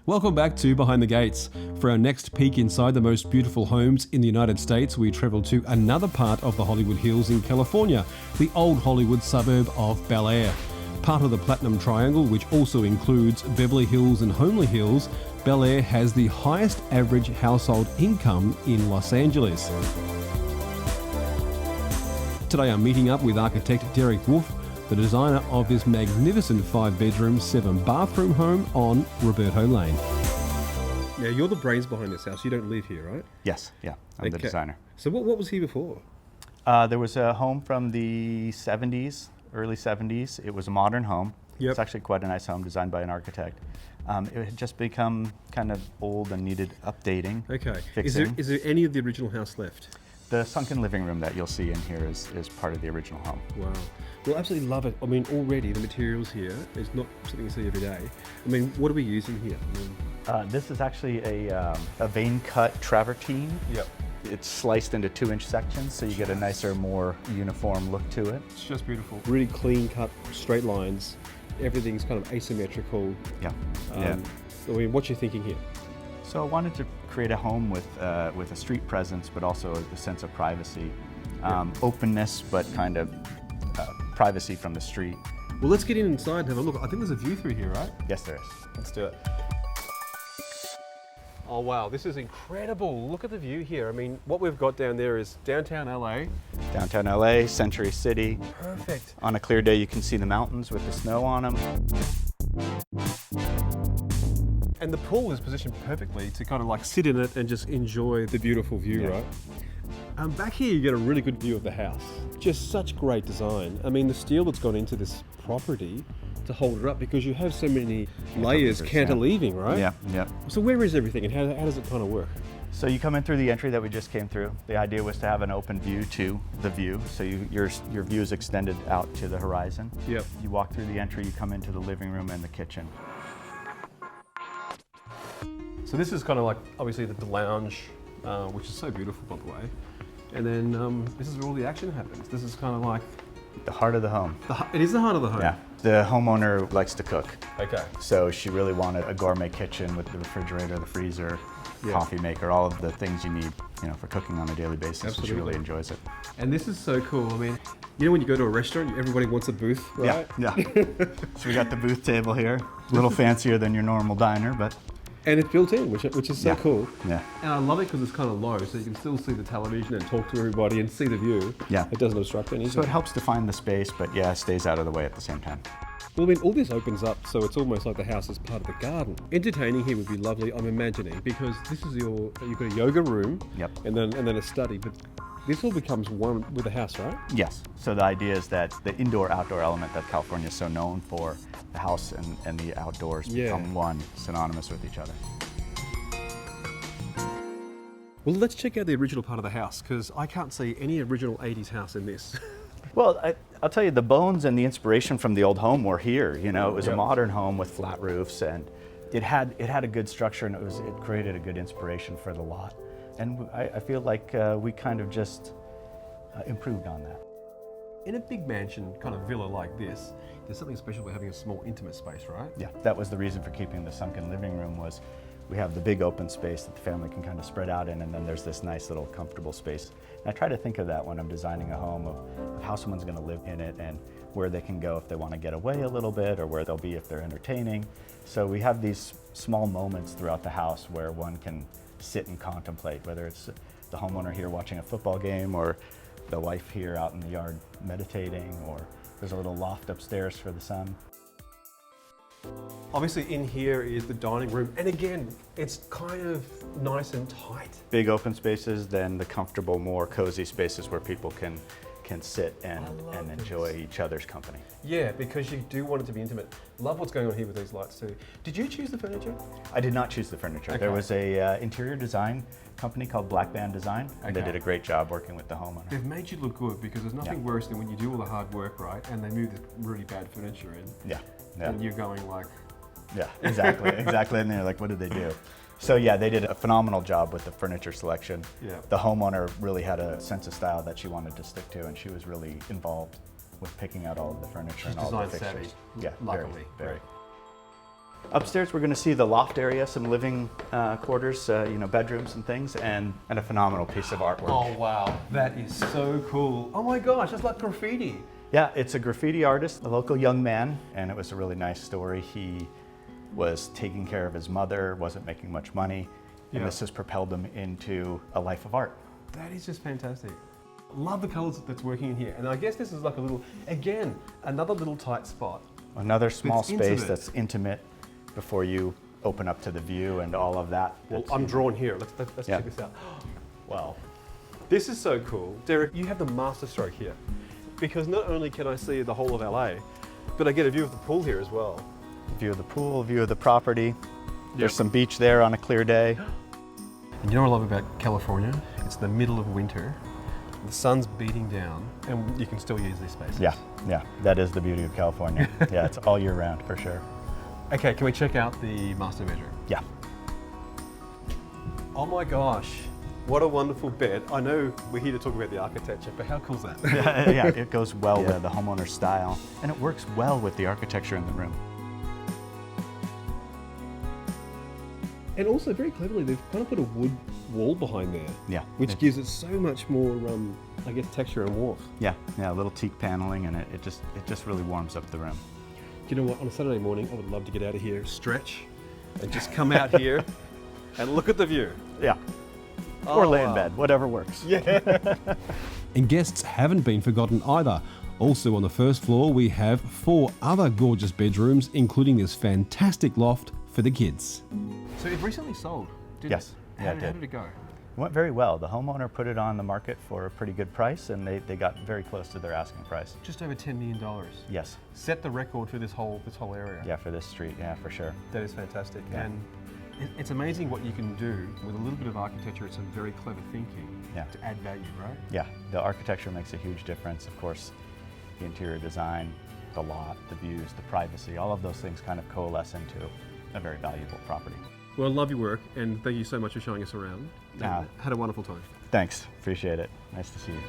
Welcome back to Behind the Gates. For our next peek inside the most beautiful homes in the United States, we travel to another part of the Hollywood Hills in California, the old Hollywood suburb of Bel Air. Part of the Platinum Triangle, which also includes Beverly Hills and Homely Hills, Bel Air has the highest average household income in Los Angeles. Today I'm meeting up with architect Derek Wolf, the designer of this magnificent 5-bedroom, 7-bathroom home on Roberto Lane. Now, you're the brains behind this house. You don't live here, right? Yes, yeah, I'm the designer. So what was here before? There was a home from the 70s, early 70s. It was a modern home. Yep. It's actually quite a nice home designed by an architect. It had just become kind of old and needed updating, Okay. fixing. Is there any of the original house left? The sunken living room that you'll see in here is part of the original home. Wow. Well, absolutely love it. I mean, already the materials here is not something you see every day. I mean, what are we using here? This is actually a vein cut travertine. Yep. It's sliced into 2-inch sections, so you get a nicer, more uniform look to it. It's just beautiful. Really clean cut, straight lines. Everything's kind of asymmetrical. Yeah. I mean, what's your thinking here? So I wanted to create a home with a street presence, but also a sense of privacy, openness, but kind of privacy from the street. Well, let's get inside and have a look. I think there's a view through here, right? Yes, there is. Let's do it. Oh wow, this is incredible. Look at the view here. I mean, what we've got down there is downtown LA. Downtown LA, Century City. Perfect. On a clear day, you can see the mountains with the snow on them. And the pool is positioned perfectly to kind of like sit in it and just enjoy the beautiful view, right? Back here you get a really good view of the house. Just such great design. I mean, the steel that's gone into this property to hold it up, because you have so many layers cantilevering, right? Yeah, yeah. So where is everything and how does it kind of work? So you come in through the entry that we just came through. The idea was to have an open view to the view, so your view is extended out to the horizon. Yep. You walk through the entry, you come into the living room and the kitchen. So this is kind of like, obviously, the lounge, which is so beautiful, by the way. And then this is where all the action happens. This is kind of like... The heart of the home. It is the heart of the home? Yeah. The homeowner likes to cook. Okay. So she really wanted a gourmet kitchen with the refrigerator, the freezer, coffee maker, all of the things you need, for cooking on a daily basis. Absolutely. She really enjoys it. And this is so cool. I mean, when you go to a restaurant, everybody wants a booth, right? Yeah. So we got the booth table here. A little fancier than your normal diner, but... And it's built in, which is so cool. Yeah. And I love it because it's kind of low, so you can still see the television and talk to everybody and see the view. Yeah. It doesn't obstruct anything. So it helps define the space, but stays out of the way at the same time. Well, I mean, all this opens up, so it's almost like the house is part of the garden. Entertaining here would be lovely, I'm imagining, because this is you've got a yoga room. Yep. And then a study, but this all becomes one with the house, right? Yes. So the idea is that the indoor-outdoor element that California is so known for, the house and the outdoors become one, synonymous with each other. Well, let's check out the original part of the house, because I can't see any original 80s house in this. Well, I'll tell you, the bones and the inspiration from the old home were here. It was a modern home with flat roofs, and it had a good structure, and it created a good inspiration for the lot. And I feel like we kind of just improved on that. In a big mansion, kind of villa like this, there's something special about having a small, intimate space, right? Yeah, that was the reason for keeping the sunken living room. Was we have the big open space that the family can kind of spread out in, and then there's this nice little comfortable space. And I try to think of that when I'm designing a home, of how someone's going to live in it and where they can go if they want to get away a little bit, or where they'll be if they're entertaining. So we have these small moments throughout the house where one can sit and contemplate, whether it's the homeowner here watching a football game, or the wife here out in the yard meditating, or there's a little loft upstairs for the son. Obviously in here is the dining room, and again, it's kind of nice and tight. Big open spaces, then the comfortable, more cozy spaces where people can sit and enjoy each other's company. Yeah, because you do want it to be intimate. Love what's going on here with these lights too. Did you choose the furniture? I did not choose the furniture. Okay. There was a interior design company called Black Band Design, and they did a great job working with the homeowner. They've made you look good, because there's nothing worse than when you do all the hard work, right, and they move the really bad furniture in. Yeah. And you're going like... Yeah, exactly, exactly. And they're like, what did they do? So yeah, they did a phenomenal job with the furniture selection. Yeah. The homeowner really had a sense of style that she wanted to stick to, and she was really involved with picking out all of the furniture and all the fixtures. Savvy, Yeah, luckily. very. Upstairs, we're going to see the loft area, some living quarters, bedrooms and things, and a phenomenal piece of artwork. Oh wow, that is so cool. Oh my gosh, it's like graffiti. Yeah, it's a graffiti artist, a local young man, and it was a really nice story. He was taking care of his mother, wasn't making much money, and this has propelled him into a life of art. That is just fantastic. Love the colors that's working in here. And I guess this is like a little, again, another little tight spot. Another small space intimate. that's intimate before you open up to the view and all of that. Well, I'm drawn here. Let's check this out. Wow. This is so cool. Derek, you have the masterstroke here. Because not only can I see the whole of LA, but I get a view of the pool here as well. View of the pool, view of the property. There's some beach there on a clear day. And you know what I love about California? It's the middle of winter. The sun's beating down, and you can still use these spaces. Yeah, that is the beauty of California. Yeah, it's all year round for sure. Okay, can we check out the master bedroom? Yeah. Oh my gosh, what a wonderful bed. I know we're here to talk about the architecture, but how cool is that? Yeah, it goes well with the homeowner's style, and it works well with the architecture in the room. And also, very cleverly, they've kind of put a wood wall behind there. Yeah. Which gives it so much more, I guess, texture and warmth. Yeah, a little teak paneling, and it just really warms up the room. Do you know what? On a Saturday morning, I would love to get out of here, stretch, and just come out here and look at the view. Yeah. Or lay in bed, whatever works. Yeah. And guests haven't been forgotten either. Also on the first floor, we have 4 other gorgeous bedrooms, including this fantastic loft for the kids. So it recently sold, didn't Yes. it? Yeah, How did it go? It went very well. The homeowner put it on the market for a pretty good price, and they got very close to their asking price. Just over $10 million. Yes. Set the record for this whole area. Yeah, for this street, yeah, for sure. That is fantastic. Yeah. And it's amazing what you can do with a little bit of architecture and some very clever thinking to add value, right? Yeah, the architecture makes a huge difference. Of course, the interior design, the lot, the views, the privacy, all of those things kind of coalesce into a very valuable property. Well, love your work, and thank you so much for showing us around. Had a wonderful time. Thanks, appreciate it. Nice to see you.